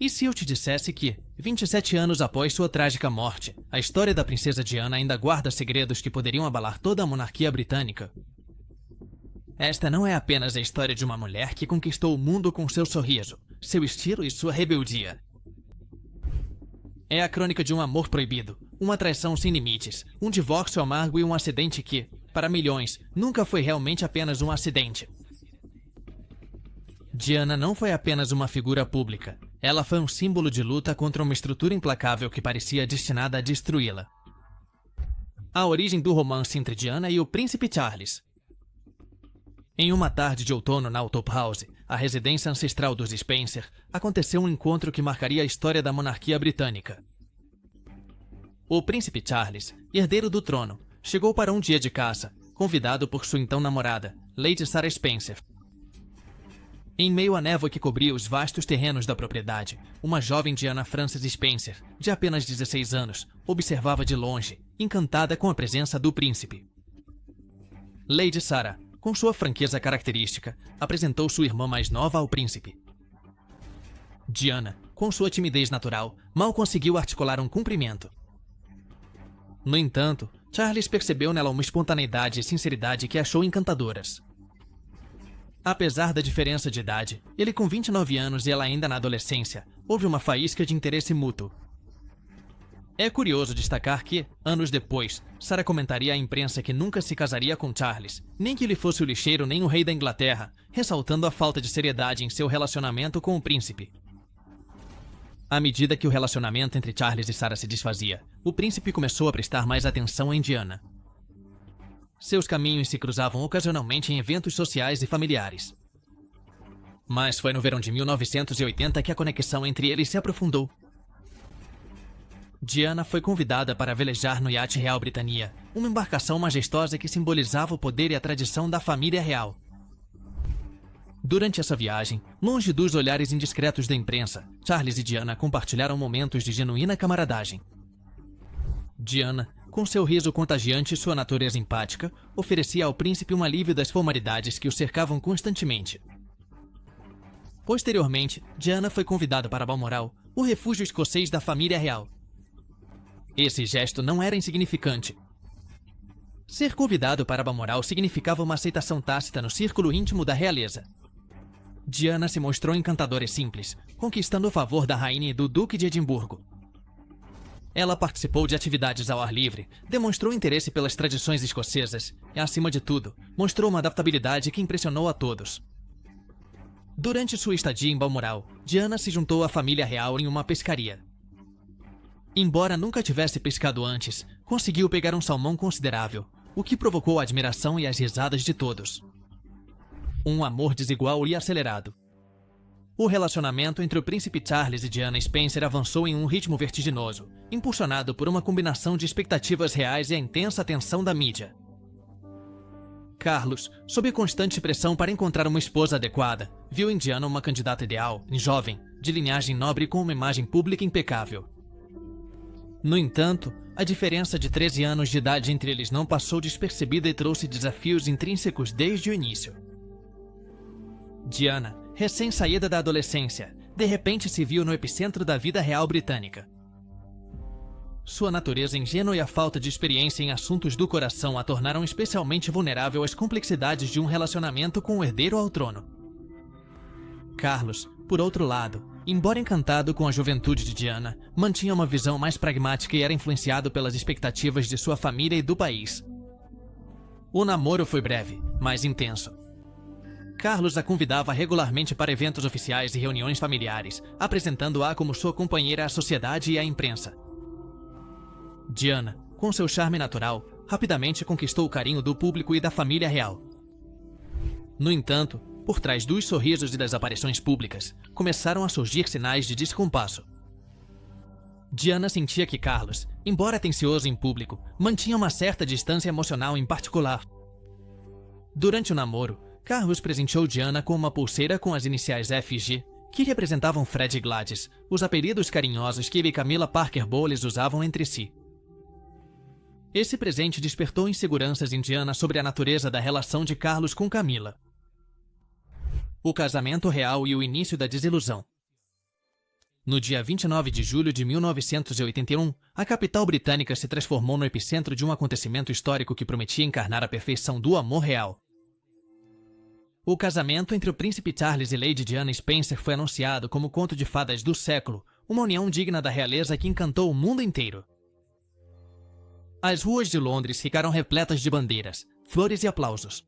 E se eu te dissesse que, 27 anos após sua trágica morte, a história da princesa Diana ainda guarda segredos que poderiam abalar toda a monarquia britânica? Esta não é apenas a história de uma mulher que conquistou o mundo com seu sorriso, seu estilo e sua rebeldia. É a crônica de um amor proibido, uma traição sem limites, um divórcio amargo e um acidente que, para milhões, nunca foi realmente apenas um acidente. Diana não foi apenas uma figura pública. Ela foi um símbolo de luta contra uma estrutura implacável que parecia destinada a destruí-la. A origem do romance entre Diana e o príncipe Charles. Em uma tarde de outono na Althorp House, a residência ancestral dos Spencer, aconteceu um encontro que marcaria a história da monarquia britânica. O príncipe Charles, herdeiro do trono, chegou para um dia de caça, convidado por sua então namorada, Lady Sarah Spencer. Em meio à névoa que cobria os vastos terrenos da propriedade, uma jovem Diana Frances Spencer, de apenas 16 anos, observava de longe, encantada com a presença do príncipe. Lady Sarah, com sua franqueza característica, apresentou sua irmã mais nova ao príncipe. Diana, com sua timidez natural, mal conseguiu articular um cumprimento. No entanto, Charles percebeu nela uma espontaneidade e sinceridade que achou encantadoras. Apesar da diferença de idade, ele com 29 anos e ela ainda na adolescência, houve uma faísca de interesse mútuo. É curioso destacar que, anos depois, Sarah comentaria à imprensa que nunca se casaria com Charles, nem que ele fosse o lixeiro nem o rei da Inglaterra, ressaltando a falta de seriedade em seu relacionamento com o príncipe. À medida que o relacionamento entre Charles e Sarah se desfazia, o príncipe começou a prestar mais atenção em Diana. Seus caminhos se cruzavam ocasionalmente em eventos sociais e familiares. Mas foi no verão de 1980 que a conexão entre eles se aprofundou. Diana foi convidada para velejar no iate Real Britannia, uma embarcação majestosa que simbolizava o poder e a tradição da família real. Durante essa viagem, longe dos olhares indiscretos da imprensa, Charles e Diana compartilharam momentos de genuína camaradagem. Diana, com seu riso contagiante e sua natureza empática, oferecia ao príncipe um alívio das formalidades que o cercavam constantemente. Posteriormente, Diana foi convidada para Balmoral, o refúgio escocês da família real. Esse gesto não era insignificante. Ser convidado para Balmoral significava uma aceitação tácita no círculo íntimo da realeza. Diana se mostrou encantadora e simples, conquistando o favor da rainha e do duque de Edimburgo. Ela participou de atividades ao ar livre, demonstrou interesse pelas tradições escocesas e, acima de tudo, mostrou uma adaptabilidade que impressionou a todos. Durante sua estadia em Balmoral, Diana se juntou à família real em uma pescaria. Embora nunca tivesse pescado antes, conseguiu pegar um salmão considerável, o que provocou a admiração e as risadas de todos. Um amor desigual e acelerado. O relacionamento entre o príncipe Charles e Diana Spencer avançou em um ritmo vertiginoso, impulsionado por uma combinação de expectativas reais e a intensa atenção da mídia. Carlos, sob constante pressão para encontrar uma esposa adequada, viu em Diana uma candidata ideal, jovem, de linhagem nobre e com uma imagem pública impecável. No entanto, a diferença de 13 anos de idade entre eles não passou despercebida e trouxe desafios intrínsecos desde o início. Diana, recém-saída da adolescência, de repente se viu no epicentro da vida real britânica. Sua natureza ingênua e a falta de experiência em assuntos do coração a tornaram especialmente vulnerável às complexidades de um relacionamento com o herdeiro ao trono. Carlos, por outro lado, embora encantado com a juventude de Diana, mantinha uma visão mais pragmática e era influenciado pelas expectativas de sua família e do país. O namoro foi breve, mas intenso. Carlos a convidava regularmente para eventos oficiais e reuniões familiares, apresentando-a como sua companheira à sociedade e à imprensa. Diana, com seu charme natural, rapidamente conquistou o carinho do público e da família real. No entanto, por trás dos sorrisos e das aparições públicas, começaram a surgir sinais de descompasso. Diana sentia que Carlos, embora atencioso em público, mantinha uma certa distância emocional em particular. Durante o namoro, Carlos presenteou Diana com uma pulseira com as iniciais FG, que representavam Fred e Gladys, os apelidos carinhosos que ele e Camilla Parker Bowles usavam entre si. Esse presente despertou inseguranças em Diana sobre a natureza da relação de Carlos com Camilla. O casamento real e o início da desilusão. No dia 29 de julho de 1981, a capital britânica se transformou no epicentro de um acontecimento histórico que prometia encarnar a perfeição do amor real. O casamento entre o príncipe Charles e Lady Diana Spencer foi anunciado como conto de fadas do século, uma união digna da realeza que encantou o mundo inteiro. As ruas de Londres ficaram repletas de bandeiras, flores e aplausos.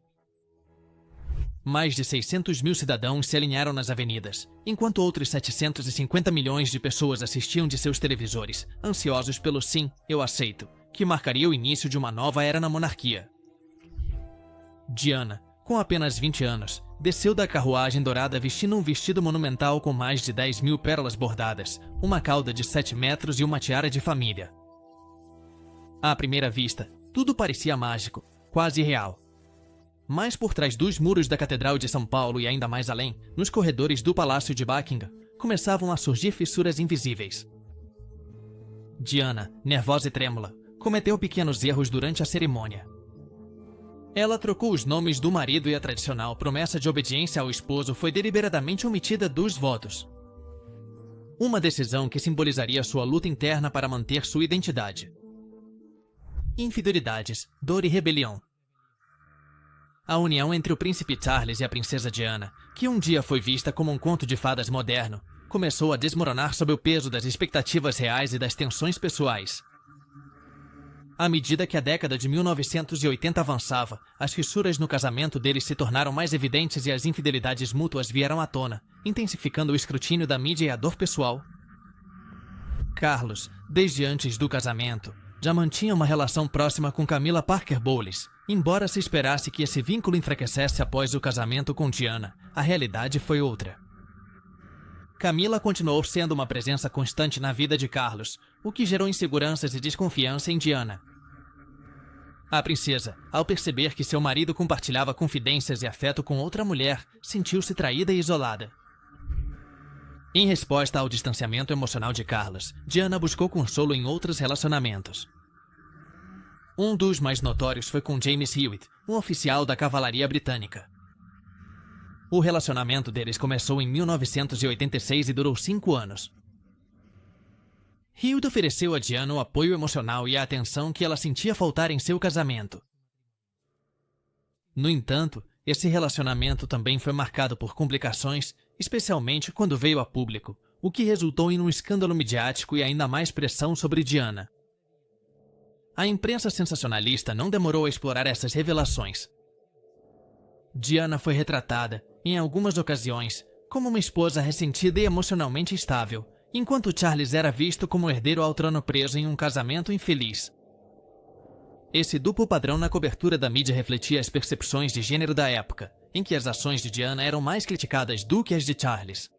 Mais de 600 mil cidadãos se alinharam nas avenidas, enquanto outros 750 milhões de pessoas assistiam de seus televisores, ansiosos pelo sim, eu aceito, que marcaria o início de uma nova era na monarquia. Diana, com apenas 20 anos, desceu da carruagem dourada vestindo um vestido monumental com mais de 10 mil pérolas bordadas, uma cauda de 7 metros e uma tiara de família. À primeira vista, tudo parecia mágico, quase real. Mas por trás dos muros da Catedral de São Paulo e ainda mais além, nos corredores do Palácio de Buckingham, começavam a surgir fissuras invisíveis. Diana, nervosa e trêmula, cometeu pequenos erros durante a cerimônia. Ela trocou os nomes do marido e a tradicional promessa de obediência ao esposo foi deliberadamente omitida dos votos. Uma decisão que simbolizaria sua luta interna para manter sua identidade. Infidelidades, dor e rebelião. A união entre o príncipe Charles e a princesa Diana, que um dia foi vista como um conto de fadas moderno, começou a desmoronar sob o peso das expectativas reais e das tensões pessoais. À medida que a década de 1980 avançava, as fissuras no casamento deles se tornaram mais evidentes e as infidelidades mútuas vieram à tona, intensificando o escrutínio da mídia e a dor pessoal. Carlos, desde antes do casamento, já mantinha uma relação próxima com Camilla Parker Bowles. Embora se esperasse que esse vínculo enfraquecesse após o casamento com Diana, a realidade foi outra. Camilla continuou sendo uma presença constante na vida de Carlos, o que gerou inseguranças e desconfiança em Diana. A princesa, ao perceber que seu marido compartilhava confidências e afeto com outra mulher, sentiu-se traída e isolada. Em resposta ao distanciamento emocional de Carlos, Diana buscou consolo em outros relacionamentos. Um dos mais notórios foi com James Hewitt, um oficial da cavalaria britânica. O relacionamento deles começou em 1986 e durou 5 anos. Hewitt ofereceu a Diana o apoio emocional e a atenção que ela sentia faltar em seu casamento. No entanto, esse relacionamento também foi marcado por complicações, especialmente quando veio a público, o que resultou em um escândalo midiático e ainda mais pressão sobre Diana. A imprensa sensacionalista não demorou a explorar essas revelações. Diana foi retratada, em algumas ocasiões, como uma esposa ressentida e emocionalmente instável, enquanto Charles era visto como herdeiro ao trono preso em um casamento infeliz. Esse duplo padrão na cobertura da mídia refletia as percepções de gênero da época, em que as ações de Diana eram mais criticadas do que as de Charles.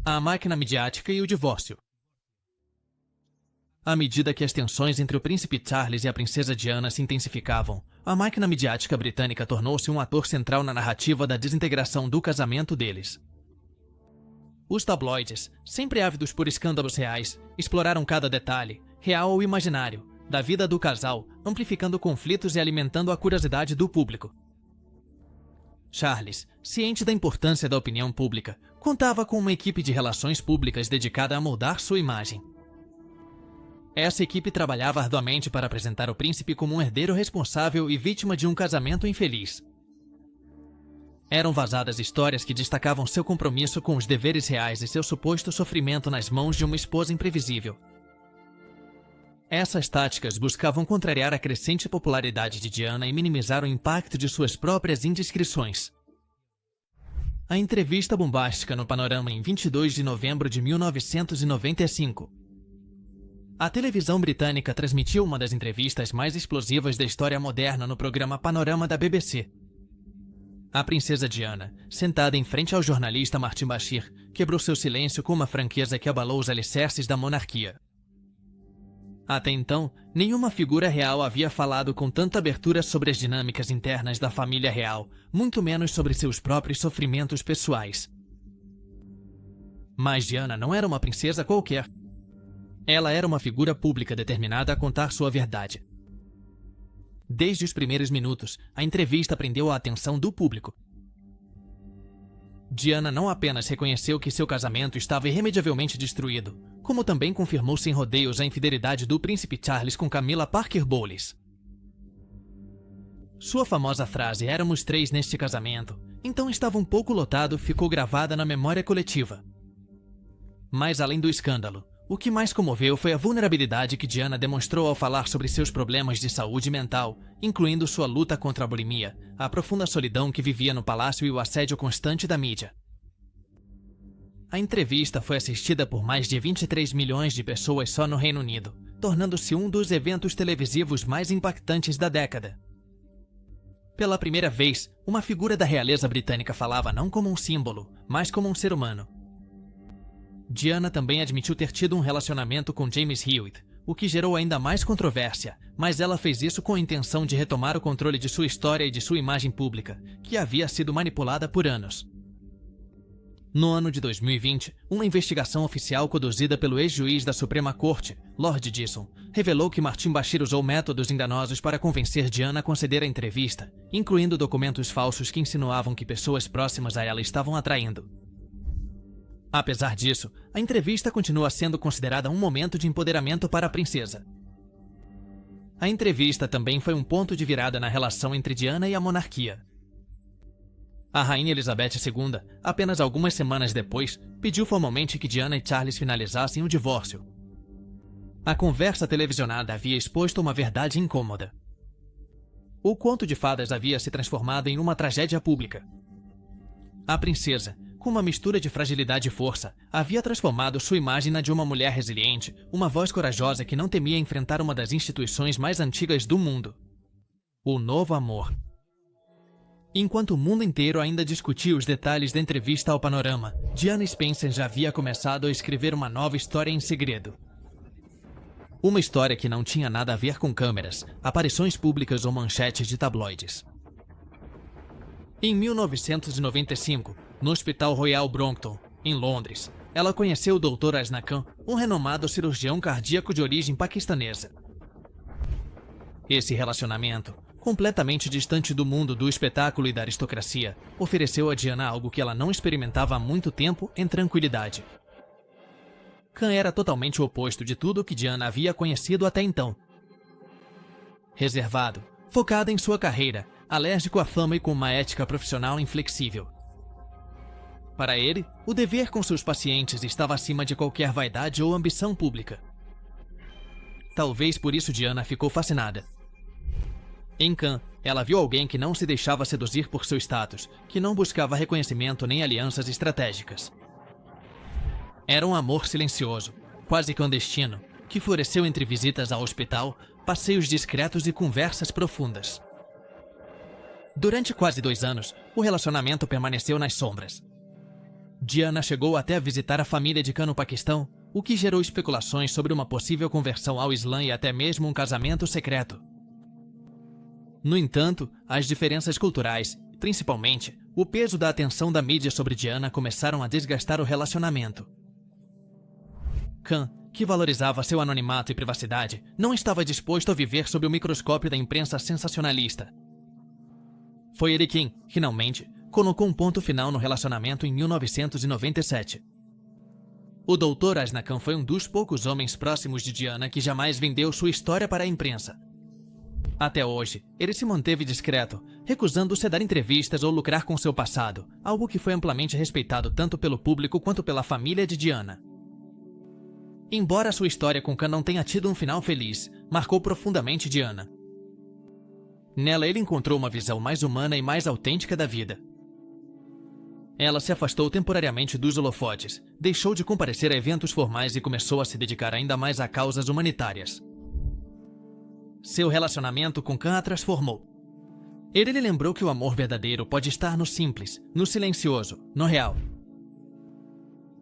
A máquina midiática e o divórcio. À medida que as tensões entre o príncipe Charles e a princesa Diana se intensificavam, a máquina midiática britânica tornou-se um ator central na narrativa da desintegração do casamento deles. Os tabloides, sempre ávidos por escândalos reais, exploraram cada detalhe, real ou imaginário, da vida do casal, amplificando conflitos e alimentando a curiosidade do público. Charles, ciente da importância da opinião pública, contava com uma equipe de relações públicas dedicada a moldar sua imagem. Essa equipe trabalhava arduamente para apresentar o príncipe como um herdeiro responsável e vítima de um casamento infeliz. Eram vazadas histórias que destacavam seu compromisso com os deveres reais e seu suposto sofrimento nas mãos de uma esposa imprevisível. Essas táticas buscavam contrariar a crescente popularidade de Diana e minimizar o impacto de suas próprias indiscrições. A entrevista bombástica no Panorama em 22 de novembro de 1995. A televisão britânica transmitiu uma das entrevistas mais explosivas da história moderna no programa Panorama da BBC. A princesa Diana, sentada em frente ao jornalista Martin Bashir, quebrou seu silêncio com uma franqueza que abalou os alicerces da monarquia. Até então, nenhuma figura real havia falado com tanta abertura sobre as dinâmicas internas da família real, muito menos sobre seus próprios sofrimentos pessoais. Mas Diana não era uma princesa qualquer. Ela era uma figura pública determinada a contar sua verdade. Desde os primeiros minutos, a entrevista prendeu a atenção do público. Diana não apenas reconheceu que seu casamento estava irremediavelmente destruído, como também confirmou sem rodeios a infidelidade do príncipe Charles com Camilla Parker Bowles. Sua famosa frase "éramos três neste casamento", então estava um pouco lotado, ficou gravada na memória coletiva. Mas além do escândalo, o que mais comoveu foi a vulnerabilidade que Diana demonstrou ao falar sobre seus problemas de saúde mental, incluindo sua luta contra a bulimia, a profunda solidão que vivia no palácio e o assédio constante da mídia. A entrevista foi assistida por mais de 23 milhões de pessoas só no Reino Unido, tornando-se um dos eventos televisivos mais impactantes da década. Pela primeira vez, uma figura da realeza britânica falava não como um símbolo, mas como um ser humano. Diana também admitiu ter tido um relacionamento com James Hewitt, o que gerou ainda mais controvérsia, mas ela fez isso com a intenção de retomar o controle de sua história e de sua imagem pública, que havia sido manipulada por anos. No ano de 2020, uma investigação oficial conduzida pelo ex-juiz da Suprema Corte, Lord Disson, revelou que Martin Bashir usou métodos enganosos para convencer Diana a conceder a entrevista, incluindo documentos falsos que insinuavam que pessoas próximas a ela estavam atraindo. Apesar disso, a entrevista continua sendo considerada um momento de empoderamento para a princesa. A entrevista também foi um ponto de virada na relação entre Diana e a monarquia. A rainha Elizabeth II, apenas algumas semanas depois, pediu formalmente que Diana e Charles finalizassem o divórcio. A conversa televisionada havia exposto uma verdade incômoda. O conto de fadas havia se transformado em uma tragédia pública. A princesa, com uma mistura de fragilidade e força, havia transformado sua imagem na de uma mulher resiliente, uma voz corajosa que não temia enfrentar uma das instituições mais antigas do mundo: o novo amor. Enquanto o mundo inteiro ainda discutia os detalhes da entrevista ao Panorama, Diana Spencer já havia começado a escrever uma nova história em segredo. Uma história que não tinha nada a ver com câmeras, aparições públicas ou manchetes de tabloides. Em 1995, no Hospital Royal Brompton, em Londres, ela conheceu o Dr. Asna Khan, um renomado cirurgião cardíaco de origem paquistanesa. Esse relacionamento, completamente distante do mundo do espetáculo e da aristocracia, ofereceu a Diana algo que ela não experimentava há muito tempo em tranquilidade. Khan era totalmente o oposto de tudo o que Diana havia conhecido até então. Reservado, focado em sua carreira, alérgico à fama e com uma ética profissional inflexível. Para ele, o dever com seus pacientes estava acima de qualquer vaidade ou ambição pública. Talvez por isso Diana ficou fascinada. Em Khan, ela viu alguém que não se deixava seduzir por seu status, que não buscava reconhecimento nem alianças estratégicas. Era um amor silencioso, quase clandestino, que floresceu entre visitas ao hospital, passeios discretos e conversas profundas. Durante quase 2 anos, o relacionamento permaneceu nas sombras. Diana chegou até a visitar a família de Khan no Paquistão, o que gerou especulações sobre uma possível conversão ao Islã e até mesmo um casamento secreto. No entanto, as diferenças culturais, principalmente o peso da atenção da mídia sobre Diana, começaram a desgastar o relacionamento. Khan, que valorizava seu anonimato e privacidade, não estava disposto a viver sob o microscópio da imprensa sensacionalista. Foi ele quem, finalmente, colocou um ponto final no relacionamento em 1997. O Dr. Asna Khan foi um dos poucos homens próximos de Diana que jamais vendeu sua história para a imprensa. Até hoje, ele se manteve discreto, recusando-se a dar entrevistas ou lucrar com seu passado, algo que foi amplamente respeitado tanto pelo público quanto pela família de Diana. Embora sua história com Khan não tenha tido um final feliz, marcou profundamente Diana. Nela ele encontrou uma visão mais humana e mais autêntica da vida. Ela se afastou temporariamente dos holofotes, deixou de comparecer a eventos formais e começou a se dedicar ainda mais a causas humanitárias. Seu relacionamento com Khan a transformou. Ele lhe lembrou que o amor verdadeiro pode estar no simples, no silencioso, no real.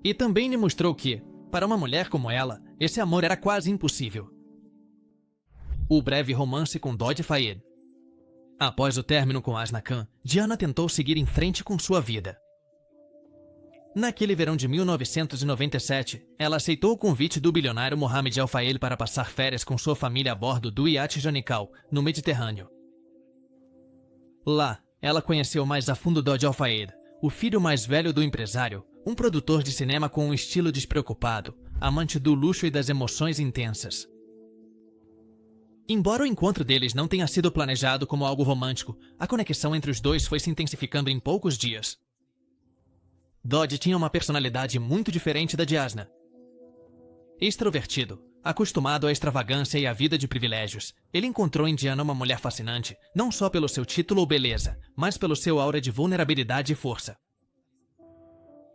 E também lhe mostrou que, para uma mulher como ela, esse amor era quase impossível. O breve romance com Dodi Fayed. Após o término com Asna Khan, Diana tentou seguir em frente com sua vida. Naquele verão de 1997, ela aceitou o convite do bilionário Mohammed Al Fayed para passar férias com sua família a bordo do iate Janical, no Mediterrâneo. Lá, ela conheceu mais a fundo Dodi Al Fayed, o filho mais velho do empresário, um produtor de cinema com um estilo despreocupado, amante do luxo e das emoções intensas. Embora o encontro deles não tenha sido planejado como algo romântico, a conexão entre os dois foi se intensificando em poucos dias. Dodge tinha uma personalidade muito diferente da de Asna. Extrovertido, acostumado à extravagância e à vida de privilégios, ele encontrou em Diana uma mulher fascinante, não só pelo seu título ou beleza, mas pelo seu aura de vulnerabilidade e força.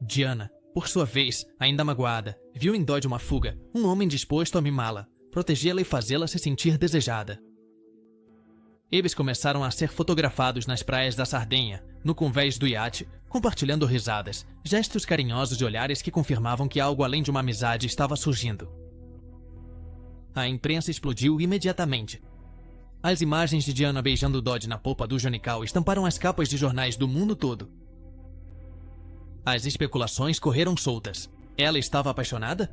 Diana, por sua vez, ainda magoada, viu em Dodge uma fuga, um homem disposto a mimá-la, protegê-la e fazê-la se sentir desejada. Eles começaram a ser fotografados nas praias da Sardenha, no convés do iate, compartilhando risadas, gestos carinhosos e olhares que confirmavam que algo além de uma amizade estava surgindo. A imprensa explodiu imediatamente. As imagens de Diana beijando Dodge na polpa do Jonical estamparam as capas de jornais do mundo todo. As especulações correram soltas. Ela estava apaixonada?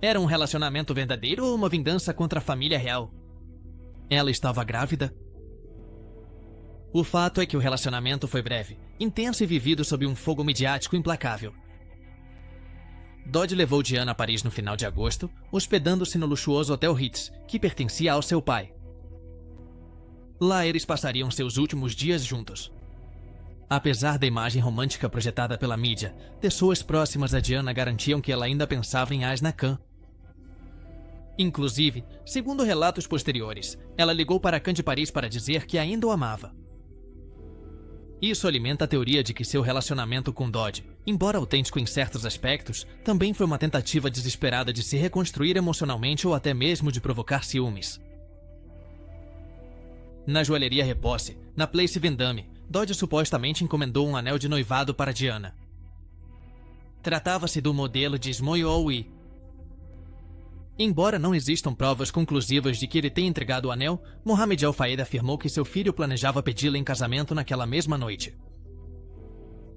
Era um relacionamento verdadeiro ou uma vingança contra a família real? Ela estava grávida? O fato é que o relacionamento foi breve, intenso e vivido sob um fogo midiático implacável. Dodge levou Diana a Paris no final de agosto, hospedando-se no luxuoso Hotel Ritz, que pertencia ao seu pai. Lá eles passariam seus últimos dias juntos. Apesar da imagem romântica projetada pela mídia, pessoas próximas a Diana garantiam que ela ainda pensava em Asna Khan. Inclusive, segundo relatos posteriores, ela ligou para Khan de Paris para dizer que ainda o amava. Isso alimenta a teoria de que seu relacionamento com Dodge, embora autêntico em certos aspectos, também foi uma tentativa desesperada de se reconstruir emocionalmente ou até mesmo de provocar ciúmes. Na joalheria Repousse, na Place Vendôme, Dodge supostamente encomendou um anel de noivado para Diana. Tratava-se do modelo de Smoy-Owi. Embora não existam provas conclusivas de que ele tenha entregado o anel, Mohamed Al-Fayed afirmou que seu filho planejava pedi-la em casamento naquela mesma noite.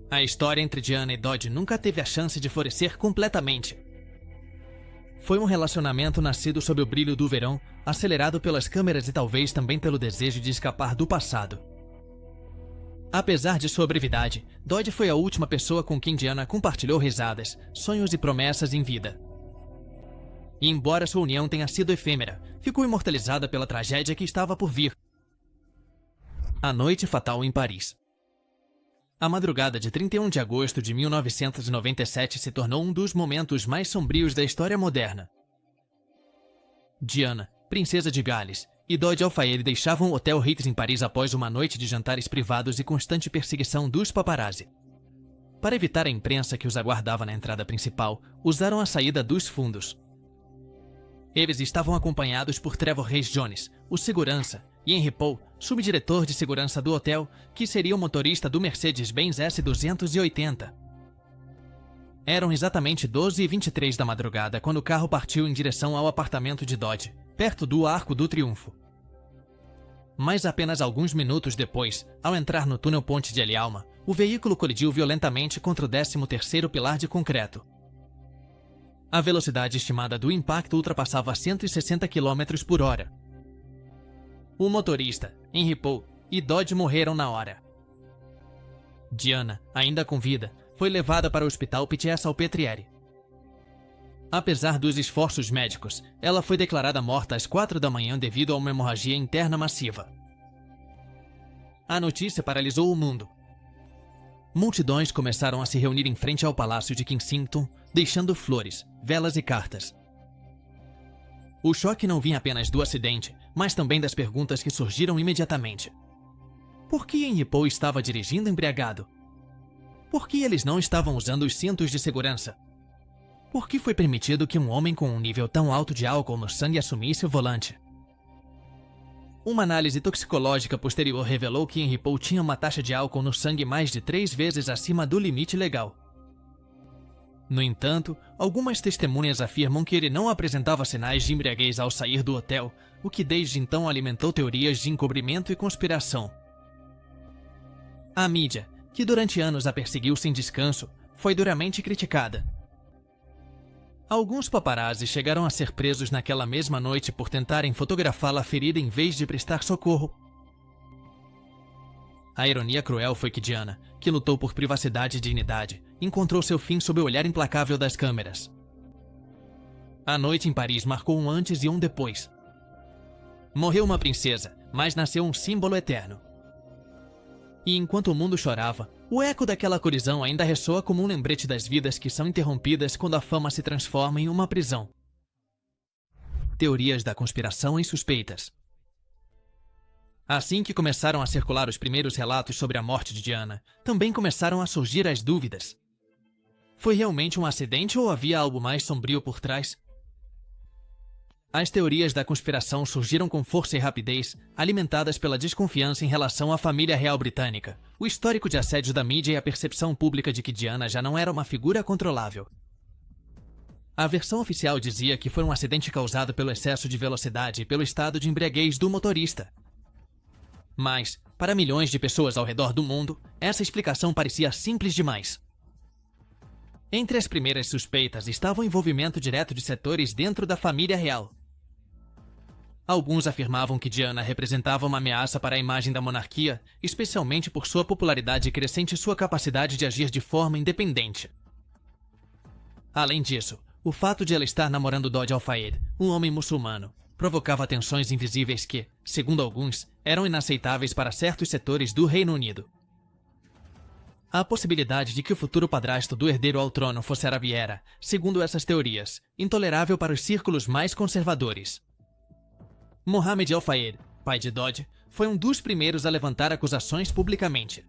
A história entre Diana e Dodge nunca teve a chance de florescer completamente. Foi um relacionamento nascido sob o brilho do verão, acelerado pelas câmeras e talvez também pelo desejo de escapar do passado. Apesar de sua brevidade, Dodge foi a última pessoa com quem Diana compartilhou risadas, sonhos e promessas em vida. E embora sua união tenha sido efêmera, ficou imortalizada pela tragédia que estava por vir. A Noite Fatal em Paris. A madrugada de 31 de agosto de 1997 se tornou um dos momentos mais sombrios da história moderna. Diana, princesa de Gales, e Dodge Al-Fayed deixavam o Hotel Ritz em Paris após uma noite de jantares privados e constante perseguição dos paparazzi. Para evitar a imprensa que os aguardava na entrada principal, usaram a saída dos fundos. Eles estavam acompanhados por Trevor Reis Jones, o segurança, e Henry Paul, subdiretor de segurança do hotel, que seria o motorista do Mercedes-Benz S280. Eram exatamente 12h23 da madrugada quando o carro partiu em direção ao apartamento de Dodge, perto do Arco do Triunfo. Mas apenas alguns minutos depois, ao entrar no túnel Ponte de El Alma, o veículo colidiu violentamente contra o 13º pilar de concreto. A velocidade estimada do impacto ultrapassava 160 km por hora. O motorista, Henry Paul, e Dodge morreram na hora. Diana, ainda com vida, foi levada para o Hospital Pitié-Salpêtrière. Apesar dos esforços médicos, ela foi declarada morta às 4 da manhã devido a uma hemorragia interna massiva. A notícia paralisou o mundo. Multidões começaram a se reunir em frente ao Palácio de Kensington, deixando flores, velas e cartas. O choque não vinha apenas do acidente, mas também das perguntas que surgiram imediatamente. Por que Henry Paul estava dirigindo embriagado? Por que eles não estavam usando os cintos de segurança? Por que foi permitido que um homem com um nível tão alto de álcool no sangue assumisse o volante? Uma análise toxicológica posterior revelou que Henry Paul tinha uma taxa de álcool no sangue mais de 3 vezes acima do limite legal. No entanto, algumas testemunhas afirmam que ele não apresentava sinais de embriaguez ao sair do hotel, o que desde então alimentou teorias de encobrimento e conspiração. A mídia, que durante anos a perseguiu sem descanso, foi duramente criticada. Alguns paparazzi chegaram a ser presos naquela mesma noite por tentarem fotografá-la ferida em vez de prestar socorro. A ironia cruel foi que Diana, que lutou por privacidade e dignidade, encontrou seu fim sob o olhar implacável das câmeras. A noite em Paris marcou um antes e um depois. Morreu uma princesa, mas nasceu um símbolo eterno. E enquanto o mundo chorava, o eco daquela colisão ainda ressoa como um lembrete das vidas que são interrompidas quando a fama se transforma em uma prisão. Teorias da conspiração e suspeitas. Assim que começaram a circular os primeiros relatos sobre a morte de Diana, também começaram a surgir as dúvidas. Foi realmente um acidente ou havia algo mais sombrio por trás? As teorias da conspiração surgiram com força e rapidez, alimentadas pela desconfiança em relação à família real britânica, o histórico de assédio da mídia e a percepção pública de que Diana já não era uma figura controlável. A versão oficial dizia que foi um acidente causado pelo excesso de velocidade e pelo estado de embriaguez do motorista. Mas, para milhões de pessoas ao redor do mundo, essa explicação parecia simples demais. Entre as primeiras suspeitas estava o envolvimento direto de setores dentro da família real. Alguns afirmavam que Diana representava uma ameaça para a imagem da monarquia, especialmente por sua popularidade crescente e sua capacidade de agir de forma independente. Além disso, o fato de ela estar namorando Dodi Al-Fayed, um homem muçulmano, provocava tensões invisíveis que, segundo alguns, eram inaceitáveis para certos setores do Reino Unido. A possibilidade de que o futuro padrasto do herdeiro ao trono fosse árabe era, segundo essas teorias, intolerável para os círculos mais conservadores. Mohammed Al-Fayed, pai de Dodi, foi um dos primeiros a levantar acusações publicamente.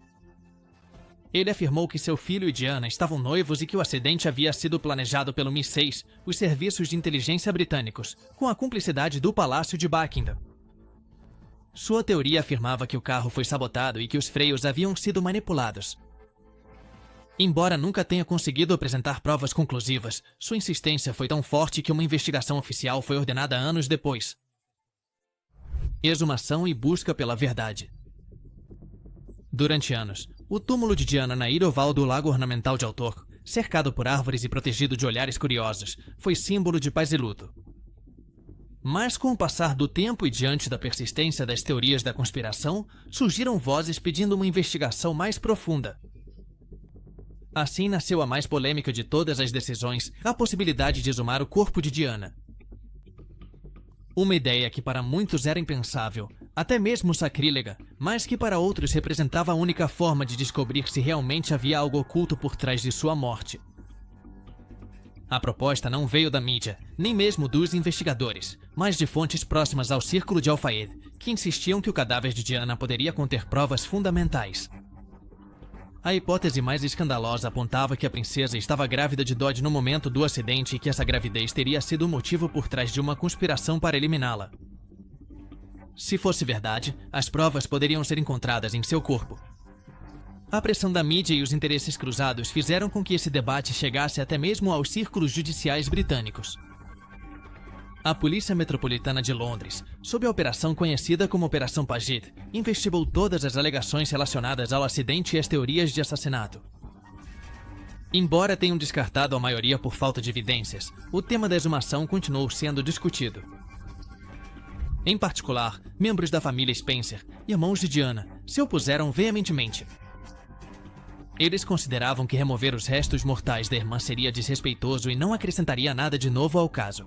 Ele afirmou que seu filho e Diana estavam noivos e que o acidente havia sido planejado pelo MI6, os serviços de inteligência britânicos, com a cumplicidade do Palácio de Buckingham. Sua teoria afirmava que o carro foi sabotado e que os freios haviam sido manipulados. Embora nunca tenha conseguido apresentar provas conclusivas, sua insistência foi tão forte que uma investigação oficial foi ordenada anos depois. Exumação e busca pela verdade. Durante anos, o túmulo de Diana na ilha oval do Lago Ornamental de Altorco, cercado por árvores e protegido de olhares curiosos, foi símbolo de paz e luto. Mas com o passar do tempo e diante da persistência das teorias da conspiração, surgiram vozes pedindo uma investigação mais profunda. Assim nasceu a mais polêmica de todas as decisões, a possibilidade de exumar o corpo de Diana. Uma ideia que para muitos era impensável, até mesmo sacrílega, mas que para outros representava a única forma de descobrir se realmente havia algo oculto por trás de sua morte. A proposta não veio da mídia, nem mesmo dos investigadores, mas de fontes próximas ao círculo de Al-Fayed, que insistiam que o cadáver de Diana poderia conter provas fundamentais. A hipótese mais escandalosa apontava que a princesa estava grávida de Dodi no momento do acidente e que essa gravidez teria sido o motivo por trás de uma conspiração para eliminá-la. Se fosse verdade, as provas poderiam ser encontradas em seu corpo. A pressão da mídia e os interesses cruzados fizeram com que esse debate chegasse até mesmo aos círculos judiciais britânicos. A Polícia Metropolitana de Londres, sob a operação conhecida como Operação Paget, investigou todas as alegações relacionadas ao acidente e as teorias de assassinato. Embora tenham descartado a maioria por falta de evidências, o tema da exumação continuou sendo discutido. Em particular, membros da família Spencer, irmãos de Diana, se opuseram veementemente. Eles consideravam que remover os restos mortais da irmã seria desrespeitoso e não acrescentaria nada de novo ao caso.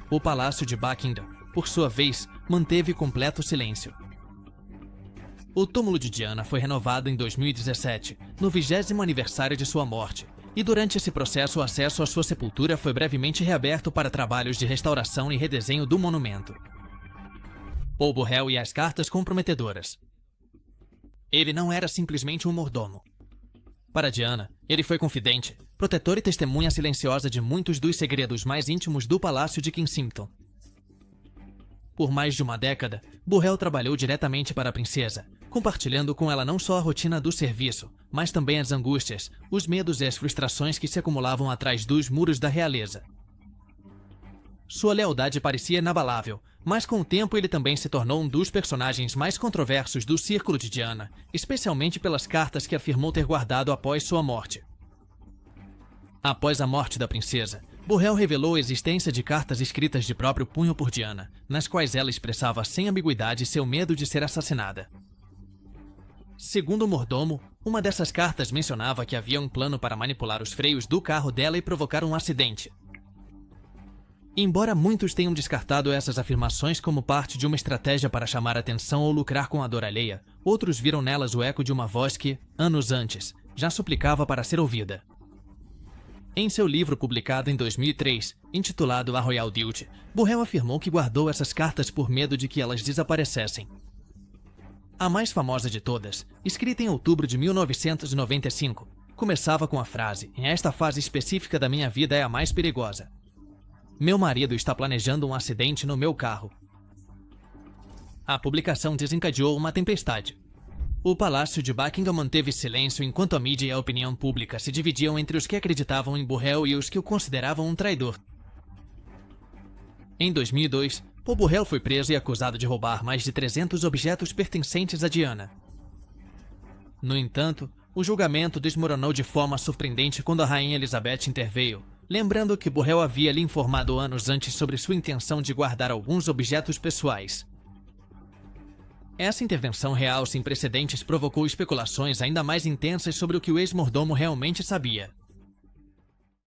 O Palácio de Buckingham, por sua vez, manteve completo silêncio. O túmulo de Diana foi renovado em 2017, no 20º aniversário de sua morte, e durante esse processo o acesso à sua sepultura foi brevemente reaberto para trabalhos de restauração e redesenho do monumento. Polbo réu e as cartas comprometedoras. Ele não era simplesmente um mordomo. Para Diana, ele foi confidente, protetor e testemunha silenciosa de muitos dos segredos mais íntimos do Palácio de Kensington. Por mais de uma década, Burrell trabalhou diretamente para a princesa, compartilhando com ela não só a rotina do serviço, mas também as angústias, os medos e as frustrações que se acumulavam atrás dos muros da realeza. Sua lealdade parecia inabalável, mas com o tempo ele também se tornou um dos personagens mais controversos do círculo de Diana, especialmente pelas cartas que afirmou ter guardado após sua morte. Após a morte da princesa, Burrell revelou a existência de cartas escritas de próprio punho por Diana, nas quais ela expressava sem ambiguidade seu medo de ser assassinada. Segundo o mordomo, uma dessas cartas mencionava que havia um plano para manipular os freios do carro dela e provocar um acidente. Embora muitos tenham descartado essas afirmações como parte de uma estratégia para chamar atenção ou lucrar com a dor alheia, outros viram nelas o eco de uma voz que, anos antes, já suplicava para ser ouvida. Em seu livro publicado em 2003, intitulado A Royal Duty, Burrell afirmou que guardou essas cartas por medo de que elas desaparecessem. A mais famosa de todas, escrita em outubro de 1995, começava com a frase: "Esta fase específica da minha vida é a mais perigosa. Meu marido está planejando um acidente no meu carro." A publicação desencadeou uma tempestade. O Palácio de Buckingham manteve silêncio enquanto a mídia e a opinião pública se dividiam entre os que acreditavam em Burrell e os que o consideravam um traidor. Em 2002, Paul Burrell foi preso e acusado de roubar mais de 300 objetos pertencentes a Diana. No entanto, o julgamento desmoronou de forma surpreendente quando a rainha Elizabeth interveio, lembrando que Burrell havia lhe informado anos antes sobre sua intenção de guardar alguns objetos pessoais. Essa intervenção real sem precedentes provocou especulações ainda mais intensas sobre o que o ex-mordomo realmente sabia.